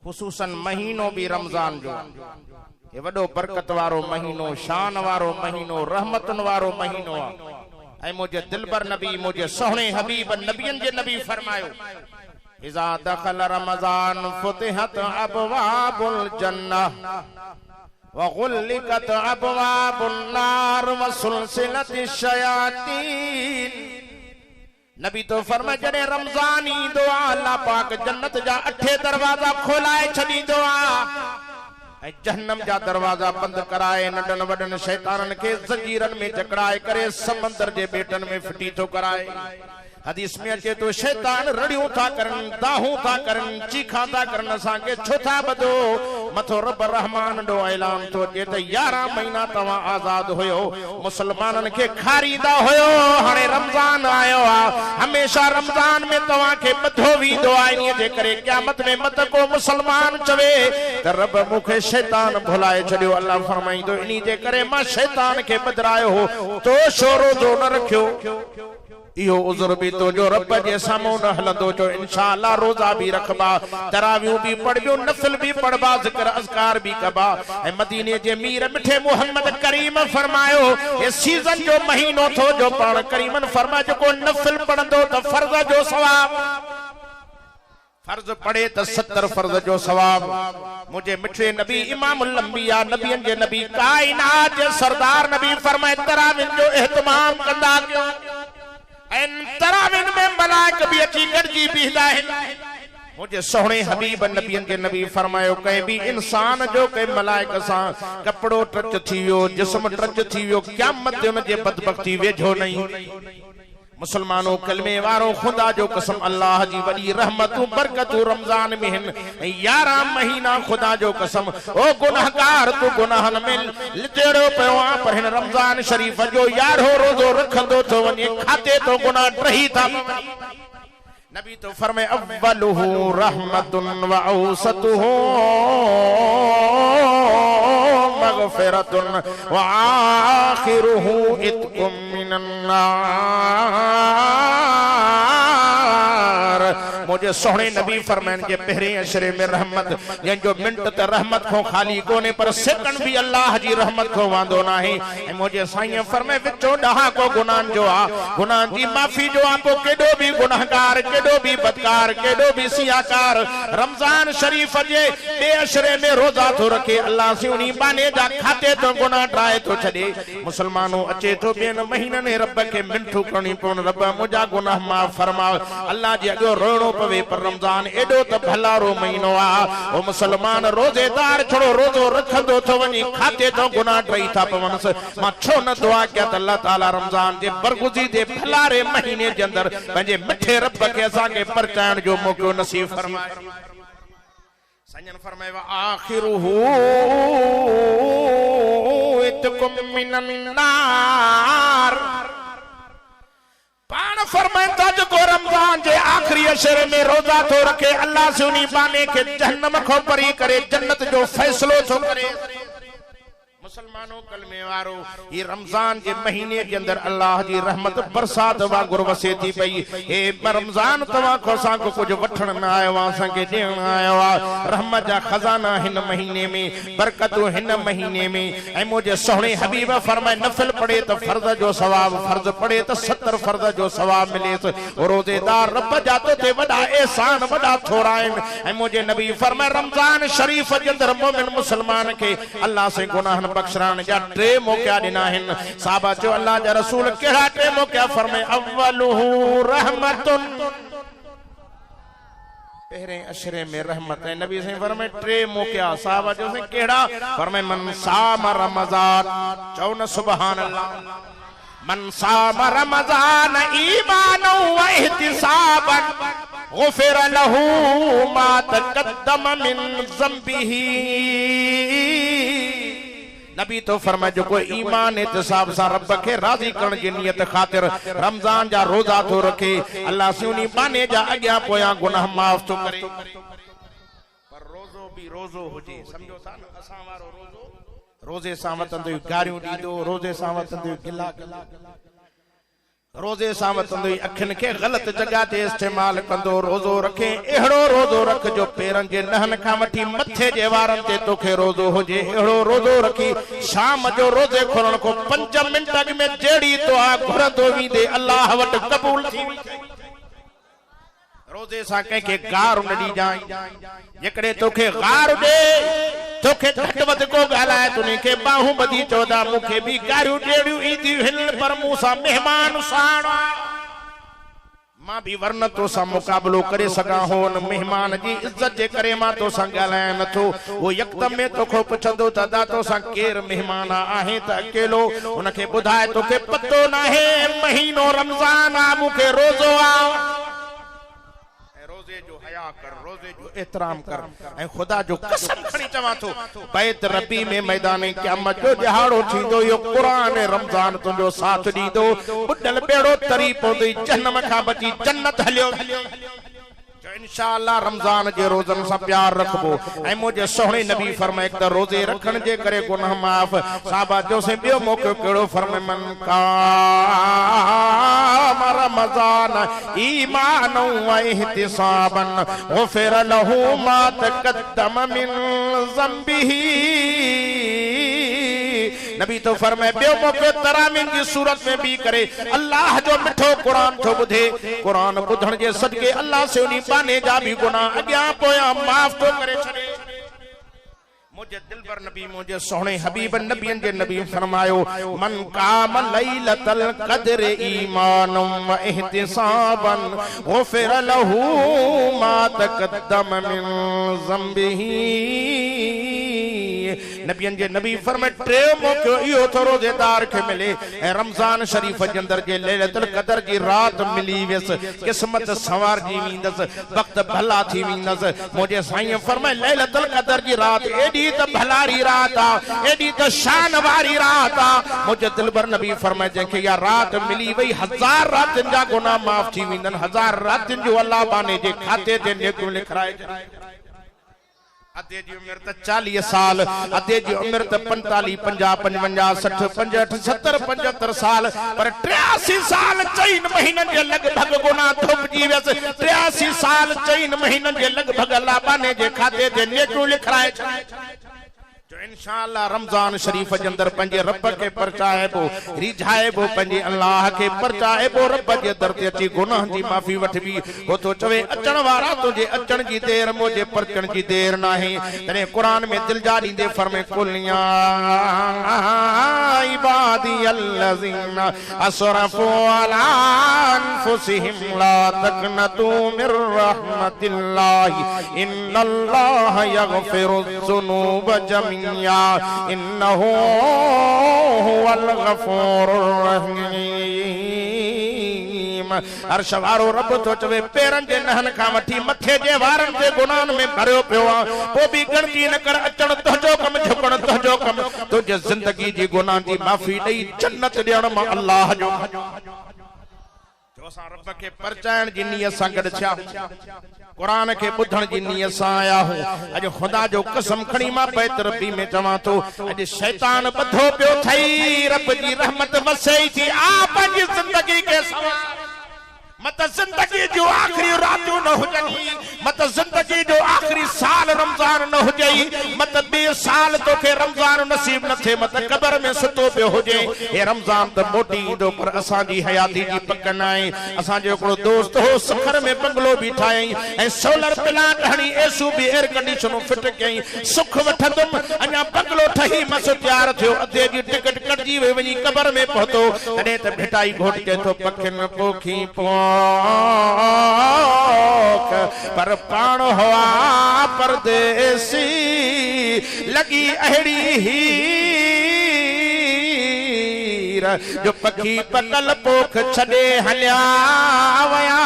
खुसूसन महीनो भी रमजान जो ये वडो बरकत वारो महीनो, शान वारो महीनो, रहमतन वारो महीनो आ। मुझे दिलबर नबी, मुझे सोहने हबीब नबियन जे नबी फरमायो, इज़ा दखल रमजान फुतिहत अबवाबुल जन्नह व गुल्लिकत अबवाबुन नार व सुलसिलतिश शयातीन। नबी तो फरमाए जड़े रमजान ईंदो आ अल्लाह पाक जन्नत जा 8 दरवाजा खोलाए छॾींदो आ, जहन्नम जा दरवाजा बंद कराए, नंढन वडन शैतानन के जंजीरन में जकड़ाए करे समंदर जे बेटन में फिटी तो कराए। हदीस में अचे तो शैतान रड़ियों था करन, दाहूं था करन, चीखा था करन, असां के छो था बदो मथो रब रहमान डो ऐलान तो जे त 11 महीना तवा आजाद होयो, मुसलमानन के खारीदा होयो, हाणे रमजान आयो आ, हमेशा रमजान में तवा के बधो वींदो आ, इने जे करे क़यामत में मत को मुसलमान चवे त रब मुखे शैतान भुलाए छडियो। अल्लाह फरमाईंदो इनी जे करे मां शैतान के बदरायो हो, तो शोरो जो न रखियो, इहो उज़र भी तो जो रब जे सामू न हलंदो, जो इंशाअल्लाह रोजा भी रखबा, तरावियूं भी पढ़बो, नफल भी पढ़बा, ज़िक्र अज़कार भी कबा। ऐं मदीने जे मीर मिठे मोहम्मद करीम फरमायो ये सीजन जो महीनो थो जो पाण करीमन फरमाए जो नफल पढ़ंदो त फर्ज जो सवाब, फर्ज पढ़े त 70 फर्ज जो सवाब। मुझे मिठे नबी इमामुल अंबिया नबियन जे नबी कायनात जे सरदार नबी फरमाए तराविन जो एहतमाम कंदा कयो, तराविन में मलाइक भी अची गॾिजी बीहंदा आहिनि। मुझे सोहणे हबीब नबियन के नबी फरमायो कहीं भी इंसान जो कहीं मलाइक सां कपड़ो टच थी वियो, जिस्म टच थी वियो, क़यामत उन जे बदबख्ती वेझो नहीं। मुसलमानों कलमे वारो खुदा जो कसम अल्लाह जी वडी रहमतू बरकतू रमजान में हिन 11 महीना खुदा जो कसम ओ गुनाहगार तू गुनाहन में लितेड़ो पियो आ, पर हिन रमजान शरीफ जो 11 रोजो रखंदो तो वने खाते तो गुनाह टही था। नबी तो फरमाए अव्वलुहु रहमतुन व औसतुहु मगफिरतुन व आखिरुहु इत्कुम मिनन नार। मुझे सोहणे नबी फरमाइन के पहरे अशरे में रहमत या जो मिनट त रहमत को खाली कोने पर सेकंड भी अल्लाह जी रहमत को वांदो नाही। मुझे साईं फरमाए विचो ॾहा को गुनाहन जो आ, गुनाह जी माफी जो आ, पो केडो भी गुनाहगार, केडो भी बदकार, केडो भी सियाकार रमजान शरीफ जे बे अशरे में रोजा तो रखे, अल्लाह से उनी बाने जा खाते तो गुनाह ड्राए तो छडे। मुसलमानों अचे तो बेन महीनन रब के मिठू करनी पवन, रब मुजा गुनाह माफ फरमा, अल्लाह जी अगो रोणो पवे, पर रमजान एडो त भलारो महीनो आ। ओ मुसलमान रोजेदार छोड़ो रोजो रखंदो तो वनी खाते तो गुनाह ड्राई था पवन। मां छो न दुआ किया त अल्लाह ताला रमजान जे बरगुज़ी जे भलारे महीने जे अंदर पंहिंजे मिठे रब के असां के परचाइण जो मौको नसीब फरमाए। संजन फरमाए व आखिरुहु इत्कुम मिनन नार। पान फरमाए था जो रमजान जे आखिरी अशरे में रोजा तो रखे, अल्लाह से उन्हीं बाने के जहन्नम को परी करे, जन्नत जो फैसलो तो करे। मुसलमानों कलमे वारो ये रमजान के महीने के अंदर अल्लाह जी रहमत बरसात वांगुर वसे थी पई। ए रमजान तवा को असां को कुछ वठण न आयो आ, असां के देण आयो आ। रहमत जा खजाना हिन महीने में, बरकतू हिन महीने में। ऐ मुझे सोहणे हबीब फरमाए नफल पढ़े तो फर्ज जो सवाब, फर्ज पढ़े तो 70 फर्ज जो सवाब मिले। रोजेदार रब जातो ते वडा एहसान वडा थोरा आहिनि। ऐ मुझे नबी फरमाए रमजान शरीफ के अंदर मोमिन मुसलमान के अल्लाह से गुनाहन बख्शरान जा 3 मौका दिना हिन। साहबा जो अल्लाह जा रसूल केड़ा 3 मौका फरमाए अव्वलुहु रहमतुन, पहरे अशरे में रहमत है। नबी से फरमाए 3 मौका। साहबा जो से केड़ा फरमाए मन साम रमजान, चौ न सुभान अल्लाह, मन साम रमजान ईमान व इहतिसाबन गुफिर लहू मा तक़द्दम मिन ज़ंबिही। नबी तो फरमाए जो कोई ईमान एहतिसाब सा रब के राजी करण की नियत खातिर रमजान जा रोजा तो रखे, अल्लाह से उन्हीं बाने जा अग्या पोया गुनाह माफ तो करे। पर रोजो भी रोजो हुजे, समझो सा न असां वारो रोजो रोजे सां वतंदो गारियूं दीदो, रोजे सां वतंदो गिला गिला। रोजे सां वतंदो अखियुनि खे ग़लत जगह ते इस्तेमाल कंदो रोज़ो रखे अहिड़ो रोज़ो रख जो पेरनि जे नहनि खां वठी मथे जे वारनि ते तोखे रोज़ो हुजे अहिड़ो रोज़ो रखी शाम जो रोज़े खोलण खां 5 मिंट अॻु में जहिड़ी दुआ घुरंदो वेंदे अल्लाह वटि क़बूल थी रोज़े सां कंहिंखे गार न ॾिजांइ जेकॾहिं तोखे गार ॾे तोखे घटि वधि को ॻाल्हाए तुने खे बाहूं ॿधी चवंदा मूंखे बि गारियूं ॾेड़ियूं ईंदियूं आहिनि पर मूं सां महिमान साण मां भी वरन तो सा मुकाबलो करे सका हो न मेहमान जी इज्जत जे करे मां तो सा गालाय नथो वो यकदम में तोखो पुछंदो दादा तो सा केर मेहमान आहे त अकेलो उनके बुधाए तोखे पतो ना है महीनो रमजान आ मुखे रोजो आ रोजे जो हया कर रोजे जो एहतराम कर ए खुदा जो कसम खणी चवा तो बैत रबी में मैदान क़यामत जो जहाड़ो थींदो यो कुरान रमजान तुंजो साथ दीदो बुडल बेड़ो तरी पोंदी जन्नम का बची जन्नत हलियो जो इंशाअल्लाह रमजान जे रोजन सा प्यार रखबो ए मुझे सोहणे नबी फरमाए त रोजे रखण जे करे गुनाह माफ साहबा जो से बियो मौको केड़ो फरमाए मन का रमजान ईमान व इहतिसाबन गुफिर लहू मा तक़द्दम मिन ज़ंबिही नबी तो फरमाए बियो मौके तरामीन की सूरत में भी करे अल्लाह जो मिठो कुरान थो बुधे कुरान बुधण जे सदके अल्लाह से उनी बाने जा भी गुनाह अग्या पोया माफ तो करे छड़े मुझे दिलबर नबी मुझे सोहणे हबीब नबियन जे नबी फरमायो मन काम लैलतल क़द्र ईमान व इहतिसाबन गुफिर लहू मा तक़द्दम मिन ज़ंबिही नबियन जे नबी फरमाए टे मौको इहो तो रोजेदार के मिले रमजान शरीफ जे अंदर जे लैलतुल क़द्र जी रात मिली वेस किस्मत सवार जी विंदस वक्त भला थी विंदस मुझे साईं फरमाए लैलतुल क़द्र जी रात एडी त भलारी रात आ एडी त शान वारी रात आ मुझे दिलबर नबी फरमाए जंहिंखे या रात मिली वई 1000 रातनि जा गुनाह माफ थी विंदन 1000 रातनि जो अल्लाह बाने जे खाते ते नेकियूं लिखाए अदे जी उम्र त 40 साल अदे जी उम्र त 45 50 55 60 65 70 75 साल पर 83 साल 4 महीनन जे लगभग गुनाह थोपजी वियस 83 साल 4 महीनन जे लगभग अल्लाह बाने जे खाते ते नेकियूं लिखाए जो इंशाअल्लाह रमजान शरीफ जे अंदर पंजे रब के परचाएबो रिझाएबो पंजे अल्लाह के परचाएबो रब जे दर ते अची गुनाह जी माफी वठबी हो तो चवे अचण वारा तुझे अचण जी देर मुझे परचण जी देर नाही तने कुरान में दिल जा दींदे फरमाए कुलिया इबादी अल्लज़ीना असरफू अला अनफुसिहिम ला तक़नतू मिर रहमतिल्लाह इन्नल्लाह यग़फिरुज़्ज़ुनूब जमीआ इन्नहु हुवल गफूरुर रहीम अर्श वारो रब तो चवे पेरन जे नहन खां वठी मथे जे वारन जे गुनाहन में भरियो पियो आ पो भी गणती न कर अचण तुंहिंजो कम झुकण तुंहिंजो कम तुझे जिंदगी जी गुनाह जी माफी ॾेई जन्नत ॾियण मां अल्लाह जो असां रब के परचाइण जी नियत सां गॾु थिया कुरान के बुधण जी नियत सां आया हो अज खुदा जो कसम खणी मां बैत रबी में चवां तो अज शैतान बधो पियो थई रब जी रहमत वसई थी आप जी जिंदगी के सवार मत जिंदगी जो आखिरी रातों न हुजनी मत जिंदगी जो आखिरी साल रमजान न हुजई मत बे साल तो के रमजान नसीब न थे मत कब्र में सुतो पियो हुजे ए रमजान त मोटी दो पर असा जी हयाती जी पकन आए असा जो को दोस्त हो सखर में बंगलो भी ठाई ए सोलर प्लांट हणी एसू भी एयर कंडीशन फिट कई सुख वठदम अना बंगलो ठही मस तैयार थियो अधे जी टिकट कटजी वे वनी कब्र में पहुतो तने त भेटाई घोट के तो पखन पोखी पो पर पाण हुआ परदेसी लगी अहड़ी हीर जो पखी पकल पोख छड़े हलिया वया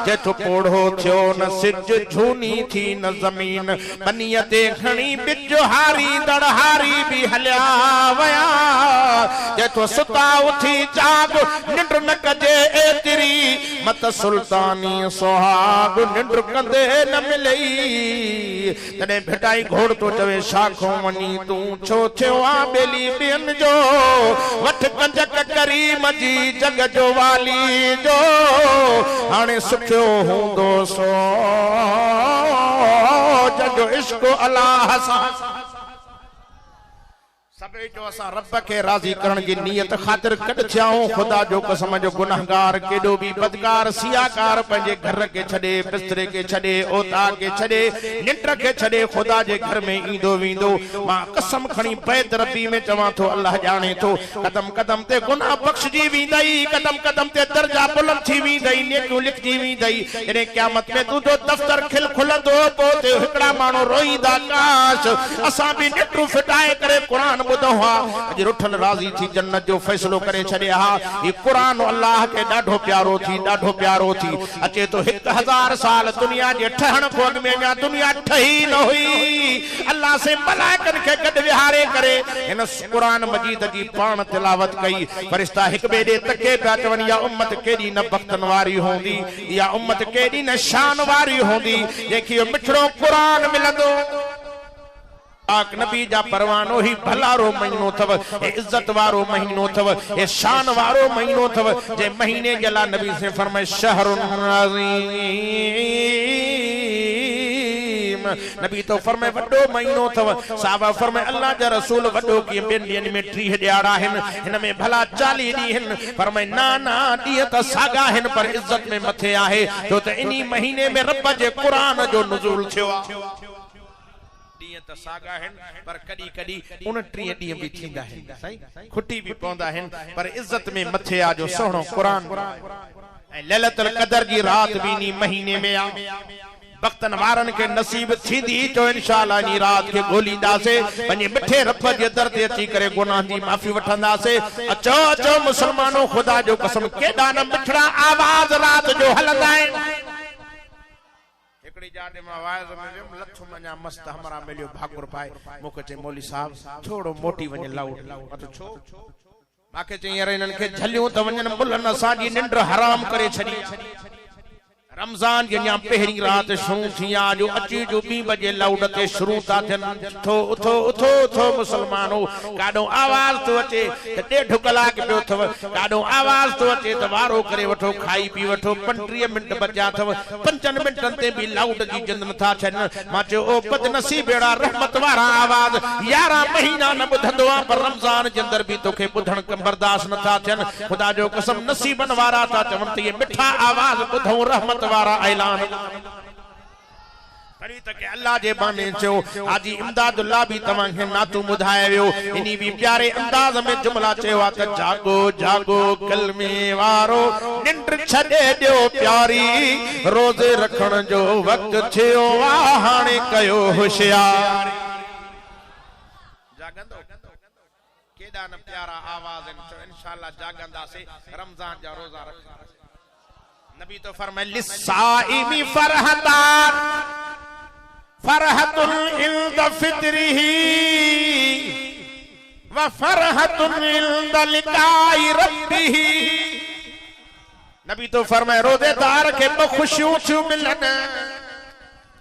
जे तो पोड़ो थियो न सिज झूनी थी न जमीन बनिय ते खणी बिज हारी दड़हारी भी हलिया वया जे तो सुता उठी जाग निंड न कजे एतरी मत सुल्तानी सुहाग निंड कंदे न मिलई तने भेटाई घोड़ तो चवे शाखों वनी तू छो थियो आ बेली बियन जो वठ कंजक करीम जी जग जो वाली जो हाणे सुखियो हूंदो सो जग इश्क अल्लाह सा सबे जो असा रब के राजी करण की नियत खातिर कड थियाऊं खुदा जो कसम जो गुनाहगार केडो भी बदकार सियाकार पंजे घर के छडे बिस्तरे के छडे ओता के छडे निंड के छडे खुदा जे घर में ईंदो वींदो मां कसम खणी बैत रबी में चवा तो अल्लाह जाने तो कदम कदम ते गुनाह बख्श जी वींदई कदम कदम ते दर्जा बुलंद थी वींदई नेकियूं लिखजी वींदई इन क़यामत में तू जो दफ्तर खिल खुलंदो तो ते हिकड़ा मानो रोईंदा काश असा भी निटू फिटाए करे कुरान अज रुठन राजी थी जन्नत जो फैसलो करे छड़े हा ये कुरान अल्लाह के डाढो प्यारो थी अचे तो 1000 साल दुनिया जे ठहण खोग में या दुनिया ठही न हुई अल्लाह से मलाइकन के गड विहारे करे इन कुरान मजीद जी पान तिलावत कई फरिश्ता एक बेडे तके पिया चवन या उम्मत केडी न बख्तन वारी होंदी या उम्मत केडी न शान वारी होंदी जेकी मिठड़ो कुरान मिलंदो पाक नबी जा परवानो ही भलारो महीनो थव इज्जत वारो महीनो थव ए शान वारो महीनो थव जे महीने जला नबी से फरमाए शहरुन अज़ीम नबी तो फरमाए वडो महीनो थव साहबा फरमाए अल्लाह जा रसूल वडो की बेन दिन में 30 ॾियारा हिन इन में भला 40 डी हिन फरमाए ना ना डी त सागा हिन पर इज्जत में मथे आहे तो त इनी महीने में रब जे कुरान जो नुज़ूल थियो सागा हैं पर कदी कदी 29 डी भी थींदा हैं सही खुटी भी पौंदा हैं पर इज्जत में मथे आ जो सोहणो कुरान ए लैलतुल कदर जी रात भी नी महीने में आ वक्तन वारन के नसीब थींदी तो इंशाअल्लाह नी रात के गोलींदा से वने मिठे रब जे दर ते अची करे गुनाह जी माफी वठंदा से अचो अचो मुसलमानों खुदा जो कसम केडा न मिठड़ा आवाज रात जो हलंदा हैं जाने में आवाज में लथ मना मस्त हमारा मिलियो भाकुर पाए मुके चे मौली साहब थोड़ो मोटी वने लाउड तो छो माके चे यार इनन के झलियो त वने मुल्लन साजी निंड हराम करे छडी रमजान जे न्या पहरी रात शुरू थिया जो अची जो 2 बजे लाउड ते शुरू ता थन उठो उठो उठो उठो मुसलमानो काडो आवाज तो अचे ते 1.5 कलाक पियो थव काडो आवाज तो अचे त वारो करे वठो खाई पी वठो 35 मिनट बचा थव 5 मिनटन ते भी लाउड जी जंद नथा छन मा चो ओ बदनसीबेड़ा रहमत वारा आवाज 11 महीना न बुधंदो पर रमजान जे अंदर भी तोखे बुधण बर्दाश्त नथा थन खुदा जो कसम नसीबन वारा ता चवन ते मिठा आवाज बुधो रहमत वारा ऐलान करी तक अल्लाह जे बाने चो आजी इमदादुल्लाह भी तवा के नातू बुधायो इनी भी प्यारे अंदाज में जुमला चवा त जागो जागो कलमे वारो निंड छडे दियो प्यारी रोजे रखण जो वक्त थियो वा हाने कयो होशियार जागंदो केडा न प्यारा आवाज इंशाअल्लाह जागंदा से रमजान जा रोजा रख नबी तो फरमाए लिस्साइमी फरहतान फरहतुन इंद फित्रिही व फरहतुन इंद लिकाई रब्बिही नबी तो फरमाए रोजेदार के खुशियों छु मिलन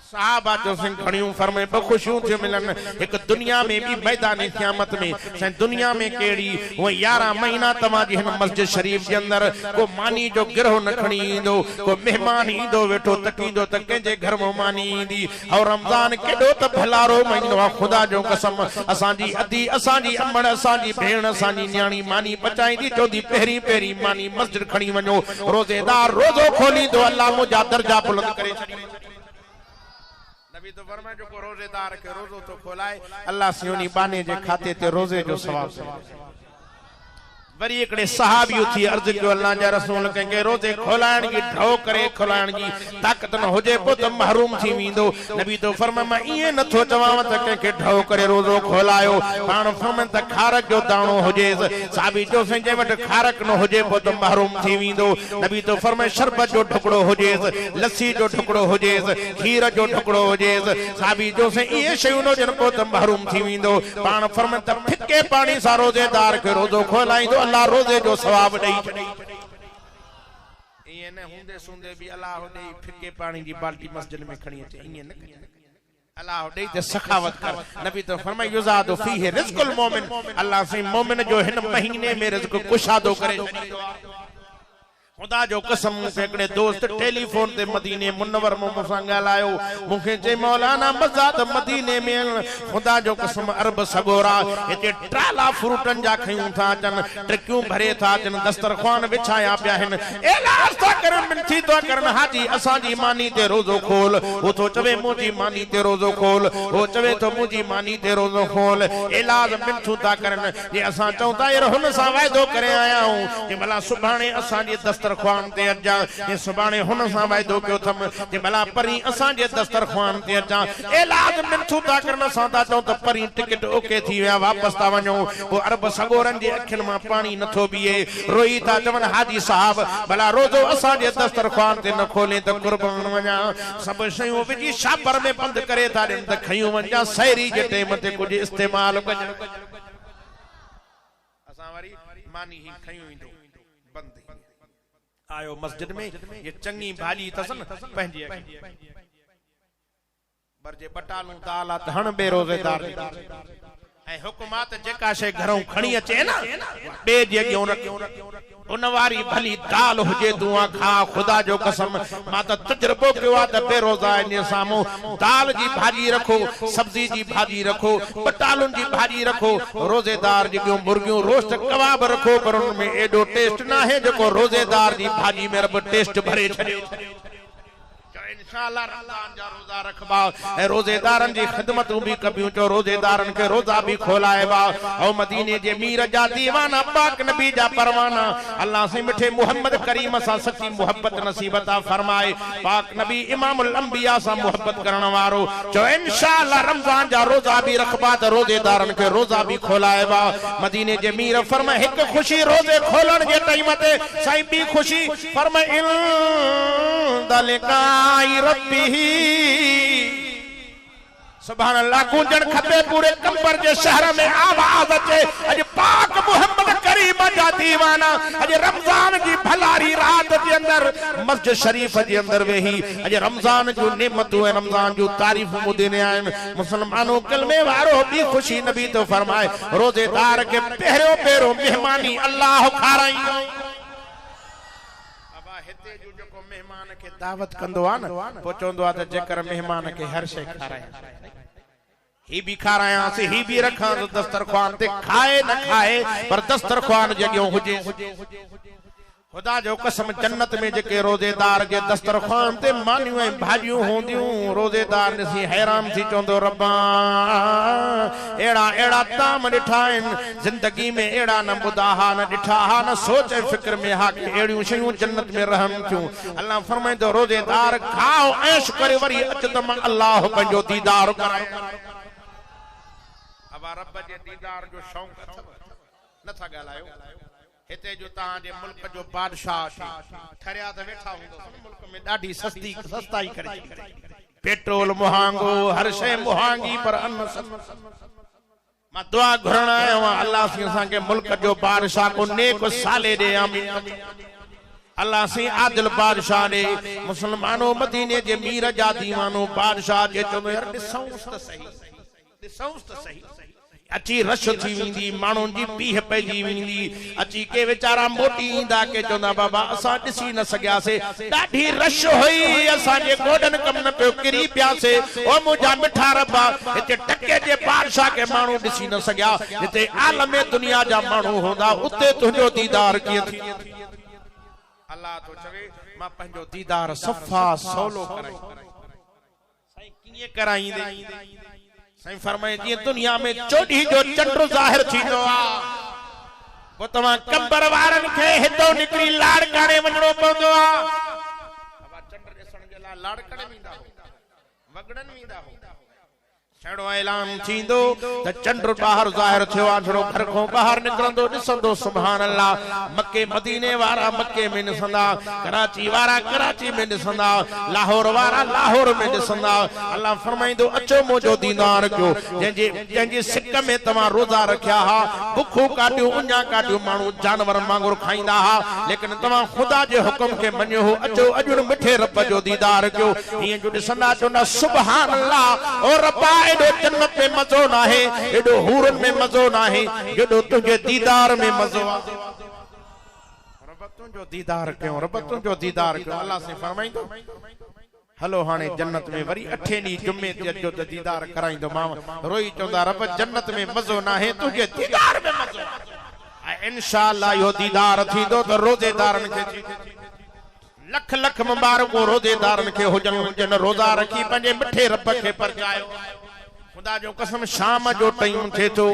साहबा जो सिंखणियों फरमाए खुशियों थे मिलन एक दुनिया में भी मैदान क़यामत में से दुनिया में केड़ी वो 11 महीना तमाजी हन मस्जिद शरीफ के अंदर को मानी जो गिरह न खणी इंदो को मेहमान इंदो वेठो तकींदो त के घर में मानी इंदी और रमजान केडो त भलारो महीनो खुदा जो कसम असांजी अदी असांजी अमण असांजी भेण असांजी न्याणी मानी बचाईंदी चोदी पहरी पहरी मानी मस्जिद खणी वणो रोजेदार रोजो खोलींदो अल्लाह मुजा दर्जा बुलंद करे छडी नबी तो फरमाए जो को रोजेदार के रोजो तो खोलाए अल्लाह सियोनी बाने जे खाते ते रोजे जो सवाब वरी एकड़े सहाबी थी अर्ज जो अल्लाह जा रसूल के रोजे खोलाण की ढो करे खोलाण की ताकत न होजे पो त महरूम थी विंदो नबी तो फरमाए मैं इए न थो चवाव त के ढो करे रोजो खोलायो पाण फरमाए त खारक जो दाणो होजे साबी जो संजे वट खारक न होजे पो त महरूम थी विंदो नबी तो फरमाए शरबत जो ढुकड़ो होजे लस्सी जो ढुकड़ो होजे खीर जो ढुकड़ो होजे साबी जो से इए शयूं न जन पो त महरूम थी विंदो पाण फरमाए त फिके पानी सा रोजेदार के रोजो खोलाईंदो अल्लाह रोजे जो सवाब दई छडई इन हुंदे सुंदे भी अल्लाह दे फिके पानी जी बाल्टी मस्जिद में खणी अचे इन न अल्लाह दे ते सखावत कर नबी तो फरमाए युजादु फीहि रिज़्कुल मोमिन अल्लाह से मोमिन जो हिन महीने में रिज़्क कुशादो करे खुदा जो कसम एकड़े दोस्त टेलीफोन ते मदीने मुनव्वर मुसा ॻाल्हायो मूंखे चई मौलाना मज़ाद मदीने में खुदा जो कसम अरब सगोरा हिते ट्राला फ्रूटन जा खयूं था अचन ट्रिक्यूं भरे था अचन दस्तरखान विछाया पिया आहिनि एलाज था करन मिनती तो करन हाजी असां जी मानी ते रोज़ो खोल वो तो चवे मुंहिंजी मानी ते रोज़ो खोल वो चवे तो मुंहिंजी मानी ते रोज़ो खोल इलाज मिनतूं था करन जे असां चऊं था यार हुन सां वाइदो करे आया आहियूं जे भला सुभाणे असां जी दस्तरखान ते अचा ये सुभाणे हुन सां वाइदो कयो थम जे भला परी असां जे दस्तरखान ते अचा इलाज मिनतूं था करन असां था चऊं त परी टिकट ओके थी विया वापस था वञूं वो अरब सगोरन जे अखियुनि मां पाणी नथो बीहे रोई था चवन हाजी साहब भला रोज़ो असां जे दस्तरखान ते न खोले त कुर्बान वञा सब शयूं विझी शापर में बंद करे था ॾियनि त खयूं वञा सैरी जे टाइम ते कुछ इस्तेमाल कजनि असां वरी मानी ही खयूं ईंदो बंद आयो मस्जिद में ये चंगी भाजी तसन पंहिंजी बरजे बटालू दाल हण बे रोज़ेदार ऐं हुकूमत जेका शे घरों खणी अचे ना बे जे अॻियों रखियो उन वारी भली दाल हुजे दुआ खा खुदा जो कसम मां त तजरबो कयो आ त बेरोज़ा इन सामू दाल जी भाजी रखो सब्जी जी भाजी रखो बटालुन जी भाजी रखो रोज़ेदार जी मुर्गियों रोस्ट कबाब रखो पर उनमें एडो टेस्ट ना है जो रोज़ेदार जी भाजी में रब टेस्ट भरे छड़े इंशाअल्लाह रमजान जा रोजा रखबा ए रोजेदारन जी खिदमतूं भी कबियूं चो रोजेदारन के रोजा भी खोलाएबा ओ मदीने जे मीर जा दीवाना पाक नबी जा परवाना अल्लाह से मिठे मोहम्मद करीम सा सच्ची मोहब्बत नसीब अता फरमाए पाक नबी इमामुल अंबिया सा मोहब्बत करण वारो चो इंशाअल्लाह रमजान जा रोजा भी रखबा त रोजेदारन के रोजा भी खोलाएबा मदीने जे मीर फरमाए एक खुशी रोजे खोलण जे टाइम ते साईं बी खुशी फरमाए इन दलकाई रब्बी सुभान अल्लाह गूंजण खपे पूरे कंबर जे शहर में आवाज अचे अज पाक मोहम्मद करीम जा दीवाना अज रमजान जी भलारी रात जे अंदर मस्जिद शरीफ जे अंदर वेही अज रमजान जो नेमतूं रमजान जो तारीफ ॿुधने आहिनि मुसलमानों कलमे वारो भी खुशी नबी तो फरमाए रोजेदार के पहिरियों पहिरियों मेहमानी अल्लाह खाराई मेहमान के दावत कंदो आ न पो चोंदो आ त जेकर मेहमान के हर शे खाराया ही भी खाराया से ही भी रखा तो दस्तरखान ते खाए न खाए पर दस्तरखान जगियो हुजे खुदा जो कसम जन्नत में जेके रोजेदार जे दस्तरखान ते मानियूं ऐं भाजियूं होंदियूं रोजेदार ॾिसी हैरान थी चवंदो रब्बा एड़ा एड़ा ताम ॾिठा आहिनि जिंदगी में एड़ा न ॿुधा हा न ॾिठा हा न सोच ऐं फिक्र में हा कि अहिड़ियूं शयूं जन्नत में रहनि थियूं अल्लाह फरमाईंदो रोजेदार खाओ ऐश करे वरी अच त मां अल्लाह पंहिंजो दीदार कराए अब रब जे दीदार जो शौक़ अथव नथा ॻाल्हायो हिते जो तहां जे मुल्क जो बादशाह ठरिया त वेठा हूंदो मुल्क में ॾाढी सस्ताई करे पेट्रोल मुहांगो हर शइ मुहांगी पर अन्न मां दुआ घुरण आयो आहियां अल्लाह से असां के मुल्क जो बादशाह को नेक साले दे आमीन अल्लाह से आदिल बादशाह ने मुसलमानों मदीने जे मीर जा दीवानो बादशाह जे चो यार ॾिसूं त सही अची रश थी विंदी माण्हुनि जी पीह पइजी विंदी अची के वीचारा मोटी ईंदा के चवंदा बाबा असां ॾिसी न सघियासीं ॾाढी रश हुई असांजे गोॾनि कम न पियो किरी पियासीं ओ मुंहिंजा मिठा रबा हिते टके जे बादशाह के माण्हू ॾिसी न सघिया हिते आलम दुनिया जा माण्हू हूंदा उते तुंहिंजो दीदार कीअं थी अल्लाह तो चवे मां पंहिंजो दीदार सफ़ा सवलो कराई साईं कीअं कराईंदे साईं फरमाए जी दुनिया में चोॾही जो चंड ज़ाहिर थींदो आ पो तव्हां कंबर वारनि खे हितो निकिरी लाड़काणे वञणो पवंदो आ बाबा चंड ॾिसण जे लाइ लाड़काणे वेंदा हो वगड़नि वेंदा हो छड़ो ऐलान थींदो त चंड बाहर ज़ाहिर थियो आ छड़ो घर को बाहर निकरंदो ॾिसंदो सुभान अल्लाह मक्के मदीने वारा मक्के में ॾिसंदा कराची वारा कराची में ॾिसंदा लाहौर वारा लाहौर में ॾिसंदा अल्लाह फरमाईंदो अचो मुंहिंजो दीदार कयो जंहिंजे सिक में तव्हां रोज़ा रखिया हा बुखूं काटियूं उञा काटियूं माण्हू जानवरनि वांगुरु खाईंदा हा लेकिन तव्हां ख़ुदा जे हुकुम खे मञियो हो अचो अॼु मिठे रब जो दीदार कयो ईअं जो ॾिसंदा चवंदा सुभान अल्लाह ओ रब्बा एडो जन्नत में मज़ो ना है एडो हूरन में मज़ो ना है जेडो तुझे दीदार में मज़ो आ रब तुझो दीदार क्यों रब तुझो दीदार क्यों अल्लाह से फरमाइंदो हलो हाने जन्नत में वरी 8 डी जुमे ते अचो त दीदार कराइंदो मां रोई चंदा रब जन्नत में मज़ो ना है तुझे दीदार में मज़ो आ इंशाअल्लाह यो दीदार थींदो त रोजेदारन के लख लख मुबारको रोजेदारन के हुजन जन रोजा रखी पंजे मिठे रब के परजायो खुदा जो कसम शाम जो टाइम थे तो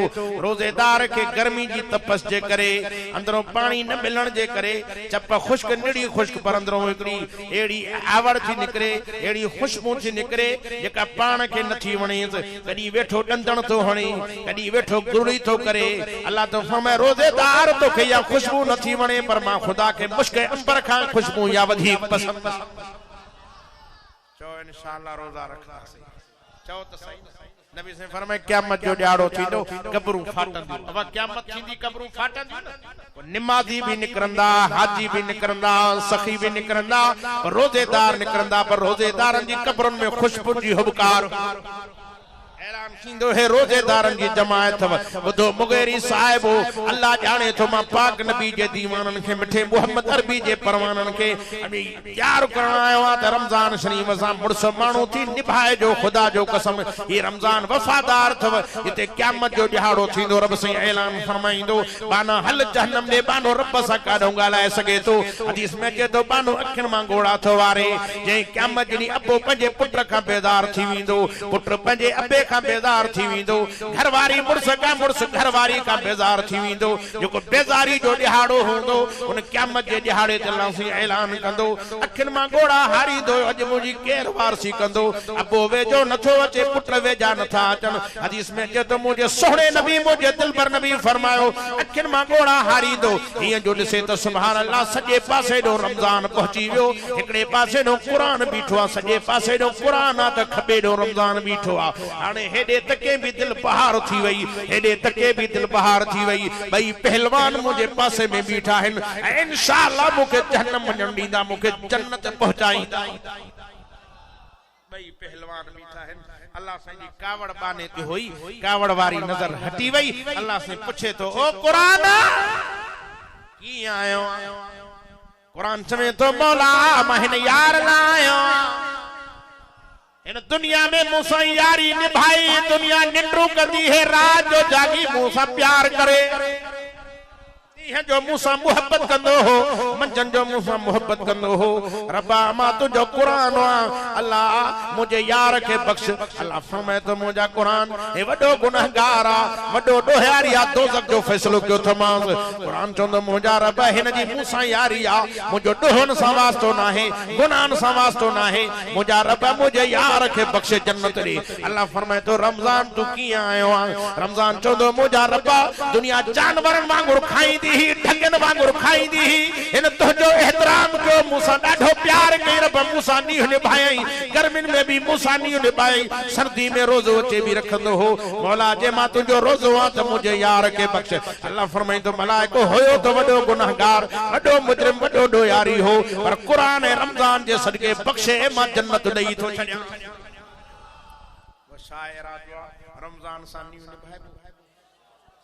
रोजेदार के गर्मी जी तपस जे करे अंदरों पानी न मिलण जे करे चप खुश्क निड़ी खुश्क पर अंदरों एकड़ी एड़ी आवड़ थी निकरे एड़ी खुशबू थी निकरे जेका पान के नथी वणे कदी वेठो डंदण तो हणी कदी वेठो गुरड़ी तो करे अल्लाह तो फरमाए रोजेदार तो के या खुशबू नथी वणे पर मां खुदा के मुश्क अंबर खां खुशबू या वधी पसंद चो इंशाअल्लाह रोजा रखा चो तो सही नबी से फरमाए क़यामत जो ॾियारो थींदो कब्रूं फाटंदियूं अब क़यामत थींदी कब्रूं फाटंदियूं न निमाज़ी भी निकरंदा हाजी भी निकरंदा सखी भी निकरंदा रोजेदार निकरंदा पर रोजेदारन जी कब्रन में खुशबू जी हुबकार ऐलान थींदो है रोजेदारन जी जमायत बुधो मुगेरी साहिब अल्लाह जाने तो मां पाक नबी जे दीवानन के मिठे मोहम्मद अरबी जे परवानन के अभी यार करण आयो आ त रमजान शरीफ सा मुर्स मानू थी निभाए जो खुदा जो कसम ये रमजान वफादार थव इते क़यामत जो ॾियारो थींदो रब से ऐलान फरमाइंदो बाना हल जहन्नम दे बानो रब सा काढो गालाए सके तो हदीस में के तो बानो अखिन मां गोड़ा थो वारे जे क़यामत जी अबो पंजे पुट का बेदार थी विंदो पुट पंजे अबे का बेजार थी विंदो घरवारी मुर्स घरवारी का बेजार थी विंदो जो बेजारी जो ॾियारो हूंदो उन क़यामत जे ॾियारे ते अल्लाह से ऐलान कंदो अखिन मां गोड़ा हारी दो अज मुजी केर वारसी कंदो अबो वेजो नथो अचे पुट वेजा नथा अचन हदीस में जे तो मुझे सोहणे नबी मुझे दिलबर नबी फरमायो अखिन मां गोड़ा हारी दो इए जो ॾिसे त सुभान अल्लाह सजे पासे दो रमजान पहुची वियो एकड़े पासे दो कुरान बीठो आ सजे पासे दो कुरान आ त खबे दो रमजान बीठो आ हाने हेडे तके भी दिल बहार थी वई हेडे तके भी दिल बहार थी वई भाई पहलवान मुझे पासे में बीठा है इंशाअल्लाह मुके जहन्नम वञण ॾींदा मुके जन्नत पहुंचाईंदा भाई पहलवान बीठा है अल्लाह से जी कावड़ बाने ते हुई कावड़ वारी नजर हटी वई अल्लाह से पूछे तो ओ कुरान की आयो कुरान चवे तो मौला महन यार लायो इन दुनिया में मूसा यारी निभाई दुनिया निंड्रू कदी है रात जो जागी मूसा प्यार करे है जो मूसा मोहब्बत कंदो हो मंजन जो मूसा मोहब्बत कंदो हो रब्बा मां तुझो कुरान अल्लाह मुझे यार के बख्श अल्लाह फरमाए तो मुझा कुरान ए वडो गुनाहगार आ वडो डोहारी आ दोज़ख जो फैसलो क्यों थमास कुरान चंदो मुझा रब हिन जी मूसा यारी आ मुझो डोहन सा वास्तो ना है गुनाहन सा वास्तो ना है मुझा रब मुझे यार के बख्श जन्नत दी अल्लाह फरमाए तो रमजान तू की आयो आ रमजान चंदो मुझा रब्बा दुनिया जानवरन वांगुर खाई दी ढंगन वांगुर खाई दी इन तुझो एहतराम को मूसा ॾाढो प्यार कई रब मूसा नीह निभाई गर्मिन में भी मूसा नीह निभाई सर्दी में रोजो अचे भी रखंदो हो मौला जे मां तुझो रोजो आ त मुझे यार के बख्श अल्लाह फरमाइंदो मलाइको होयो तो वडो गुनाहगार वडो मुजरिम वडो डोयारी हो पर कुरान ए रमजान जे सदके बख्शे मां जन्नत ॾेई थो छॾियां वो शायर रमजान सा नीह निभाए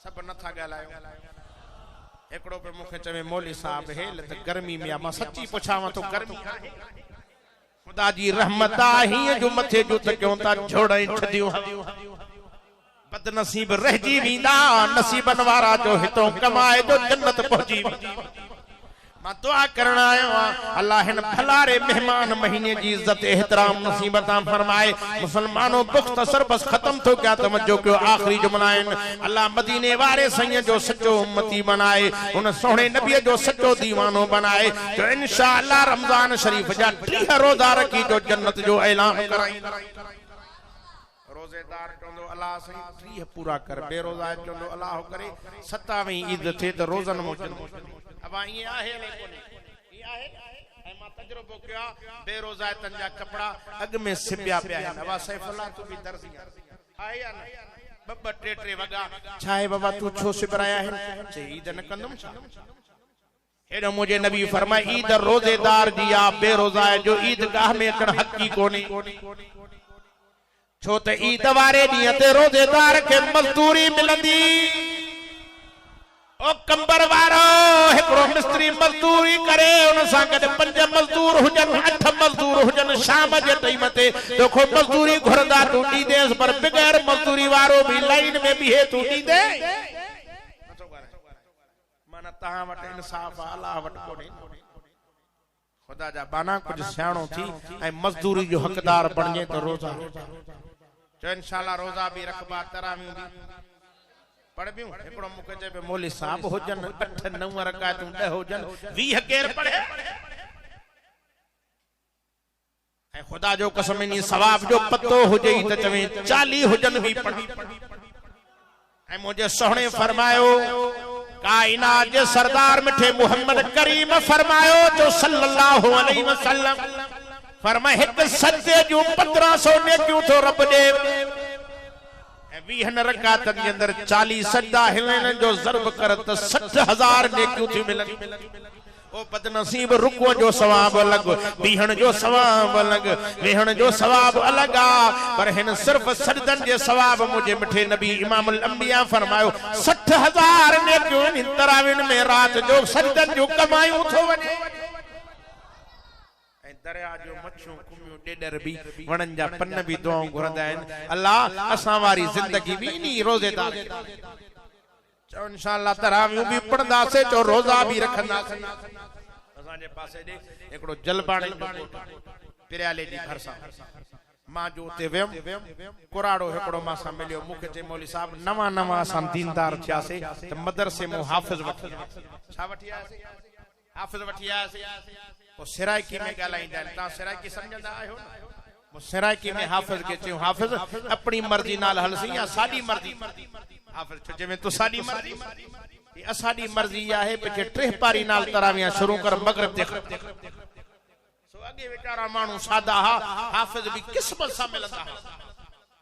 सब नथा ॻाल्हायो एकड़ो पे मुखे चवे मौली साहब हेल त गर्मी में मां सच्ची पुछावां तो गर्मी खुदा जी रहमत ही जो मथे जो त क्यों ता छोड़े छदियो बदनसीब रहजी विंदा नसीबन वारा जो हितो कमाए जो जन्नत पहुंची मां दुआ करण आयो अल्लाह हिन भलारे मेहमान महीने जी इज्जत एहतराम नसीबत फरमाए मुसलमानों मुख्तसर बस खत्म तो क्या तवज्जो क्यों आखिरी जुमला अल्लाह मदीने वाले सैयद जो सच्चो उम्मती बनाए उन सोहणे नबी जो सच्चो दीवानो बनाए तो इंशाअल्लाह रमजान शरीफ जा 30 रोजा रखी जो जन्नत जो ऐलान कराई रोजेदार चोंदो अल्लाह सही 30 पूरा कर, बेरोजा चोंदो अल्लाह करे 27वीं ईद थे तो रोजन मोचन। अब ये आहे कोने ये आहे ऐ मां तजरबो किया बेरोजा तंजा कपड़ा अग में सिबिया पिया है। बाबा सैफुल्लाह तू भी दर्जी आहे या न बब्बा टे वगा छाए बाबा तू छो सिबराया है चे ईद न कंदम छा। हेडो मुझे नबी फरमाए ईद रोजेदार दिया बेरोजा जो ईदगाह में अचण हक़ी कोनी, छो त ईद वारे ॾींहं ते रोजेदार के मजदूरी मिलंदी। ओ कंबर वारो हिकड़ो मिस्त्री मजदूरी करे उन सां गॾु 5 मजदूर हुजन 8 मजदूर हुजन शाम जे टाइम ते देखो मजदूरी घुरंदा तू ॾींदेस पर बगैर मजदूरी वारो भी लाइन में बीहे तू ॾींदे। माना तहां वट इंसाफ अल्लाह वट कोन्हे। खुदा जा बाना कुछ सियाणो थी ऐं मजदूरी जो हकदार बणजे तो रोजा जो इंशाअल्लाह रोजा भी रखबा तरावी भी पढ़बियूं। हिकड़ो मुके जे पे मौली साहब होजन 8 9 रकातूं 10 होजन 20 केर पढ़े ऐं खुदा जो कसम नी सवाब जो पतो हुजे त चवे 40 होजन भी पढ़ी। ऐं मुझे सोहणे फरमायो कायनात जे सरदार मिठे मोहम्मद करीम फरमायो जो सल्लल्लाहु अलैहि वसल्लम फरमाए एक सच्चे जो 1500 नेकियूं तो रब दे 20 रकातन के अंदर 40 सजदा हिलन जो ज़र्ब कर त 60,000 नेकियूं थी मिलन। ओ बदनसीब रुको जो सवाब अलग, बीहण जो सवाब अलग, वेहण जो सवाब अलग आ पर हिन सिर्फ सजदन जे सवाब मुझे मिठे नबी इमामुल अंबिया फरमायो 60,000 नेकियूं इन तराविन में रात जो सजदन जो कमायूं थो वने। ऐं दरिया जो मच्छियूं कुमियूं डेडर भी वणन जा पन भी दुआऊं घुरंदा आहिनि। अल्लाह असां वारी जिंदगी भी नी रोजेदार चो इंशाअल्लाह तरावियूं भी पढ़ंदासे चो रोजा भी रखंदासे। असांजे पासे दे एकड़ो जलबाणी पिरयाले जी घर सा मां जो ते वेम कुराड़ो एकड़ो मां सा मिलियो मुखे चे मौली साहब नवा असां दीनदार थियासे त मदरसे मो हाफिज वठी छा वठी आयासे हाफिज वठी आयासे ओ सिराइकी में गालाइंदा ता सिराइकी समझंदा आयो मो सिराइकी में हाफिज के चे हाफिज अपनी मर्जी नाल हलसी या साडी मर्जी हाफिज छजे में तो साडी मर्जी ये असाडी मर्जी आहे पिछे 3 पारी नाल तरावियां शुरू कर मगरिब देख सो अगे बेचारा मानू सादा हाफिज भी किस्मत सा मिलंदा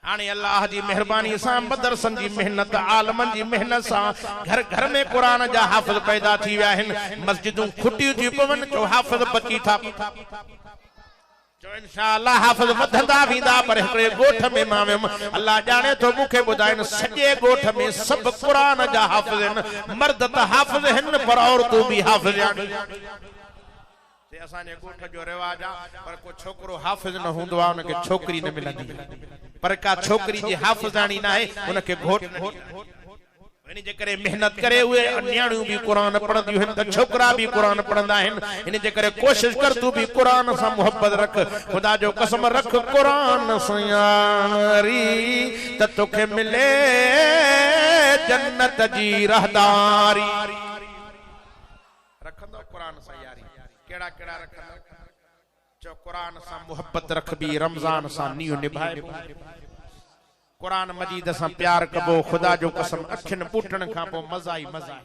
हाने अल्लाह जी मेहरबानी सा मदरसन जी मेहनत आलमन जी मेहनत सा घर घर में कुरान जा हाफिज पैदा थी विया आहिनि। मस्जिदूं खुटियूं थी पवन जो हाफिज बची था जो इंशाअल्लाह हाफिज वधंदा वेंदा पर हिकड़े गोठ में मां वियमि अल्लाह जाने तो मुखे बुधाइन सॼे गोठ में सब कुरान जा हाफिज आहिनि। मर्द त हाफिज आहिनि पर औरतूं भी हाफिज आहिनि। ते असांजे गोठ जो रिवाज आ पर को छोकरो हाफिज न हुंदो आ उनके छोकरी न मिलंदी पर का छोकरी जी हाफिजानी ना है उनके घोट इन जे करे मेहनत करे हुए न्याणियों भी कुरान पढ़ंदियूं आहिनि त छोकरा भी कुरान पढ़ंदा आहिनि। इन जे करे कोशिश कर तू भी कुरान सां मोहब्बत रख। खुदा जो कसम रख कुरान सां यारी त तोखे मिले जन्नत जी रहदारी। रखंदो कुरान सां यारी केड़ा केड़ा रखंदो जो कुरान सां मोहब्बत रख भी रमजान सां नियो निभाए कुरान मजीद सां प्यार कबो। खुदा जो कसम अखिन पुटण खां पो मजा ही मजा।